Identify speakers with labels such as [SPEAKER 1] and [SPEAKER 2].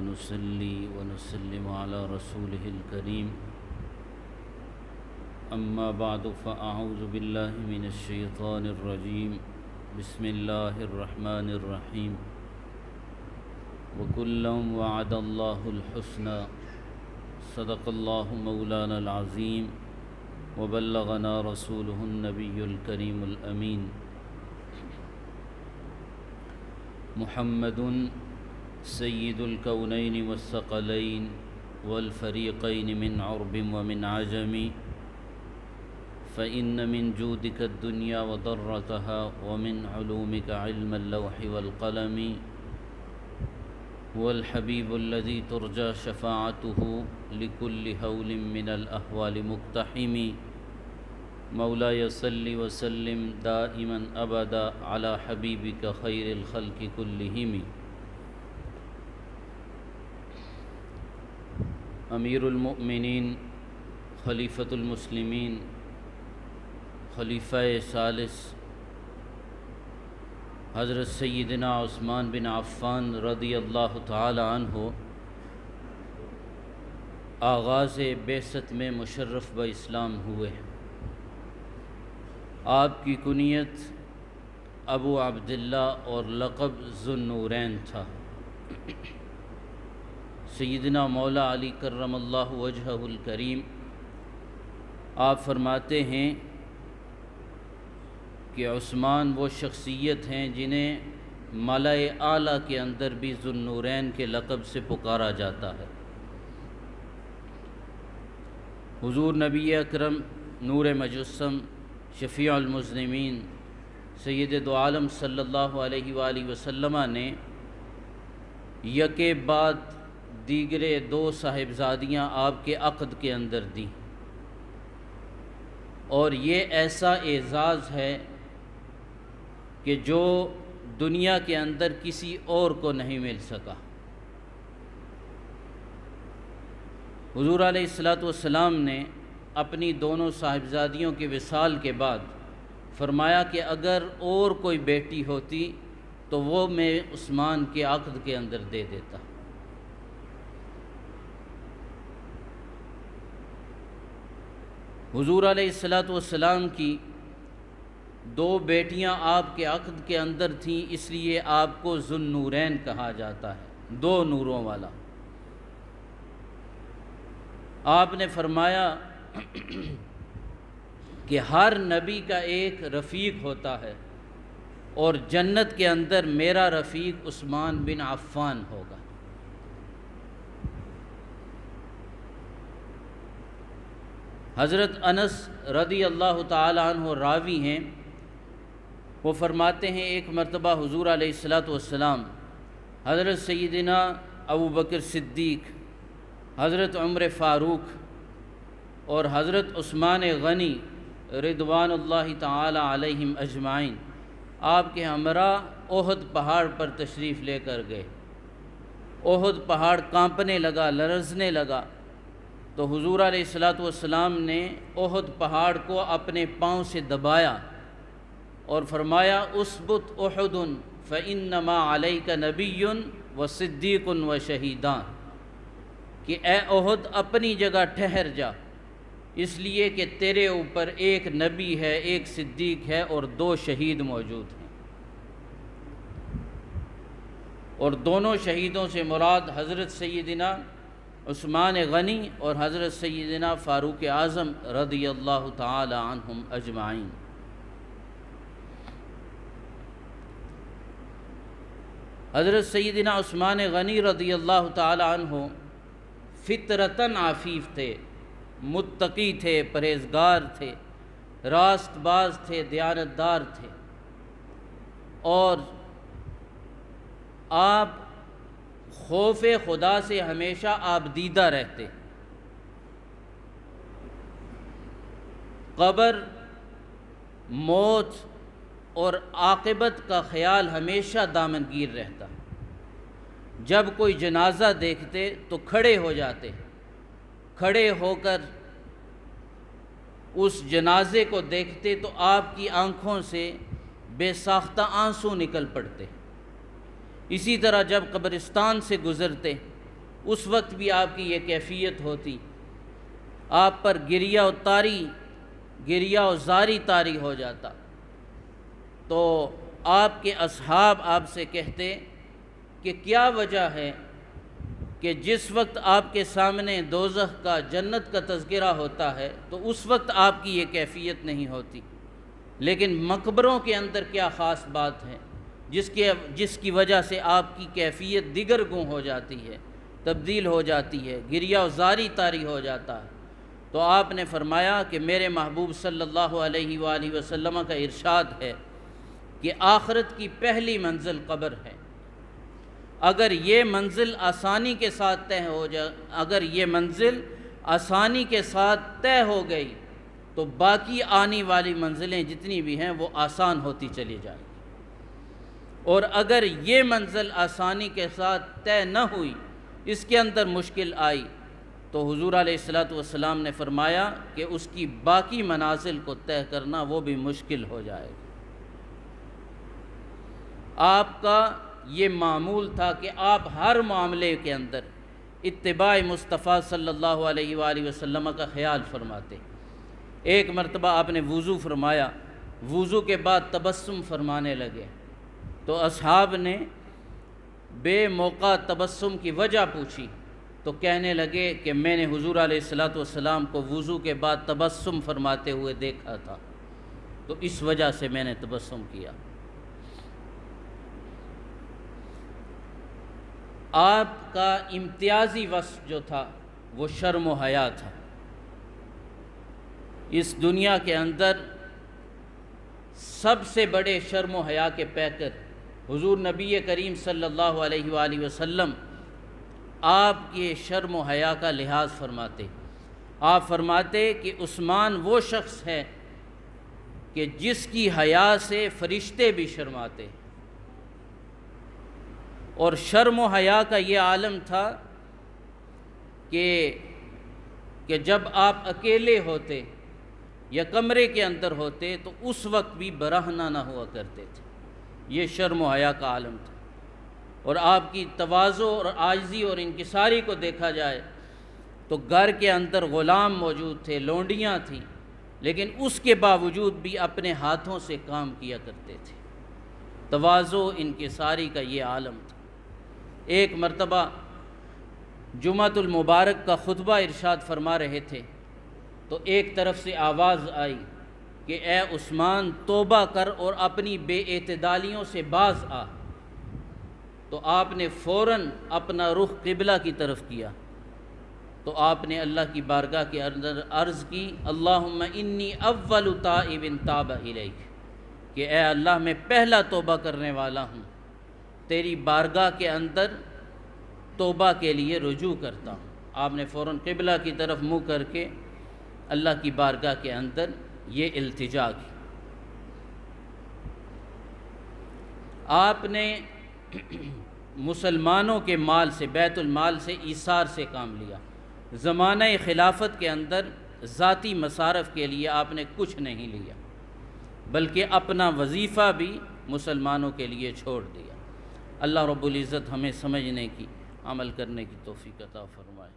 [SPEAKER 1] ونصلي ونسلم على رسوله الكريم أما بعد فأعوذ بالله من الشيطان الرجيم بسم الله الرحمن الرحيم وكلا وعد الله الحسنى صدق الله مولانا العظيم وبلغنا رسوله النبي الكريم الأمين محمد سيد الكونين والثقلين والفريقين من عرب ومن عجم فإن من جودك الدنيا وضرتها ومن علومك علم اللوح والقلم هو الحبيب الذي ترجى شفاعته لكل هول من الأهوال مقتحم مولاي صل وسلم دائما أبدا على حبيبك خير الخلق كلهم امیر المؤمنین خلیفۃ المسلمین خلیفہ ثالث حضرت سیدنا عثمان بن عفان رضی اللہ تعالی عنہ آغاز بعثت میں مشرف باسلام ہوئے۔ آپ کی کنیت ابو عبداللہ اور لقب ذو النورین تھا۔ سیدنا مولا علی کرم اللہ وجہہ الکریم آپ فرماتے ہیں کہ عثمان وہ شخصیت ہیں جنہیں ملائے اعلیٰ کے اندر بھی ذو النورین کے لقب سے پکارا جاتا ہے۔ حضور نبی اکرم نور مجسم شفیع المذنبین سید دو عالم صلی اللہ علیہ وآلہ وسلم نے یکے بعد دیگرے دو صاحبزادیاں آپ کے عقد کے اندر دیں، اور یہ ایسا اعزاز ہے کہ جو دنیا کے اندر کسی اور کو نہیں مل سکا۔ حضور علیہ الصلوۃ نے اپنی دونوں صاحبزادیوں کے وصال کے بعد فرمایا کہ اگر اور کوئی بیٹی ہوتی تو وہ میں عثمان کے عقد کے اندر دے دیتا۔ حضور علیہ الصلوۃ کی دو بیٹیاں آپ کے عقد کے اندر تھیں، اس لیے آپ کو ذو النورین کہا جاتا ہے، دو نوروں والا۔ آپ نے فرمایا کہ ہر نبی کا ایک رفیق ہوتا ہے اور جنت کے اندر میرا رفیق عثمان بن عفان ہوگا۔ حضرت انس رضی اللہ تعالی عنہ راوی ہیں، وہ فرماتے ہیں ایک مرتبہ حضور علیہ السلام حضرت سیدنا ابو بکر صدیق، حضرت عمر فاروق اور حضرت عثمان غنی رضوان اللہ تعالی علیہم اجمعین آپ کے ہمراہ احد پہاڑ پر تشریف لے کر گئے۔ احد پہاڑ کانپنے لگا، لرزنے لگا، تو حضور علیہ السلام نے احد پہاڑ کو اپنے پاؤں سے دبایا اور فرمایا اثبت احد فانما علیک نبی وصدیق وشہیدان، کہ اے احد اپنی جگہ ٹھہر جا، اس لیے کہ تیرے اوپر ایک نبی ہے، ایک صدیق ہے اور دو شہید موجود ہیں۔ اور دونوں شہیدوں سے مراد حضرت سیدنا عثمان غنی اور حضرت سیدنا فاروق اعظم رضی اللہ تعالی عنہم اجمعین۔ حضرت سیدنا عثمان غنی رضی اللہ تعالی عنہ فطرتاً عفیف تھے، متقی تھے، پرہیزگار تھے، راست باز تھے، دیانتدار تھے، اور آپ خوف خدا سے ہمیشہ آبدیدہ رہتے۔ قبر، موت اور عاقبت کا خیال ہمیشہ دامنگیر رہتا۔ جب کوئی جنازہ دیکھتے تو کھڑے ہو جاتے، کھڑے ہو کر اس جنازے کو دیکھتے تو آپ کی آنکھوں سے بے ساختہ آنسو نکل پڑتے۔ اسی طرح جب قبرستان سے گزرتے اس وقت بھی آپ کی یہ کیفیت ہوتی، آپ پر گریہ و زاری طاری ہو جاتا، تو آپ کے اصحاب آپ سے کہتے کہ کیا وجہ ہے کہ جس وقت آپ کے سامنے دوزخ کا، جنت کا تذکرہ ہوتا ہے تو اس وقت آپ کی یہ کیفیت نہیں ہوتی، لیکن مقبروں کے اندر کیا خاص بات ہے جس کی وجہ سے آپ کی کیفیت دیگر گوں ہو جاتی ہے، تبدیل ہو جاتی ہے، گریہ و زاری طاری ہو جاتا ہے؟ تو آپ نے فرمایا کہ میرے محبوب صلی اللہ علیہ وآلہ وسلم کا ارشاد ہے کہ آخرت کی پہلی منزل قبر ہے، اگر یہ منزل آسانی کے ساتھ طے ہو گئی تو باقی آنے والی منزلیں جتنی بھی ہیں وہ آسان ہوتی چلی جائیں گی، اور اگر یہ منزل آسانی کے ساتھ طے نہ ہوئی، اس کے اندر مشکل آئی، تو حضور علیہ السلام نے فرمایا کہ اس کی باقی منازل کو طے کرنا وہ بھی مشکل ہو جائے گا۔ آپ کا یہ معمول تھا کہ آپ ہر معاملے کے اندر اتباع مصطفیٰ صلی اللہ علیہ وآلہ وسلم کا خیال فرماتے۔ ایک مرتبہ آپ نے وضو فرمایا، وضو کے بعد تبسم فرمانے لگے، تو اصحاب نے بے موقع تبسم کی وجہ پوچھی، تو کہنے لگے کہ میں نے حضور علیہ السلام کو وضو کے بعد تبسم فرماتے ہوئے دیکھا تھا، تو اس وجہ سے میں نے تبسم کیا۔ آپ کا امتیازی وصف جو تھا وہ شرم و حیا تھا۔ اس دنیا کے اندر سب سے بڑے شرم و حیا کے پیکر حضور نبی کریم صلی اللہ علیہ وآلہ وسلم آپ کے شرم و حیا کا لحاظ فرماتے۔ آپ فرماتے کہ عثمان وہ شخص ہے کہ جس کی حیا سے فرشتے بھی شرماتے، اور شرم و حیا کا یہ عالم تھا کہ جب آپ اکیلے ہوتے یا کمرے کے اندر ہوتے تو اس وقت بھی برہنہ نہ ہوا کرتے تھے، یہ شرم و حیا کا عالم تھا۔ اور آپ کی تواضع اور عاجزی اور انکساری کو دیکھا جائے تو گھر کے اندر غلام موجود تھے، لونڈیاں تھیں، لیکن اس کے باوجود بھی اپنے ہاتھوں سے کام کیا کرتے تھے۔ تواضع انکساری کا یہ عالم تھا۔ ایک مرتبہ جمعۃ المبارک کا خطبہ ارشاد فرما رہے تھے تو ایک طرف سے آواز آئی کہ اے عثمان توبہ کر اور اپنی بے اعتدالیوں سے باز آ، تو آپ نے فوراً اپنا رخ قبلہ کی طرف کیا، تو آپ نے اللہ کی بارگاہ کے اندر عرض کی اللہم انی اول تائب تاب الیک، کہ اے اللہ میں پہلا توبہ کرنے والا ہوں، تیری بارگاہ کے اندر توبہ کے لیے رجوع کرتا ہوں۔ آپ نے فوراً قبلہ کی طرف منہ کر کے اللہ کی بارگاہ کے اندر یہ التجا کی۔ آپ نے مسلمانوں کے مال سے، بیت المال سے، ایثار سے کام لیا۔ زمانہ خلافت کے اندر ذاتی مصارف کے لیے آپ نے کچھ نہیں لیا، بلکہ اپنا وظیفہ بھی مسلمانوں کے لیے چھوڑ دیا۔ اللہ رب العزت ہمیں سمجھنے کی، عمل کرنے کی توفیق عطا فرمائے۔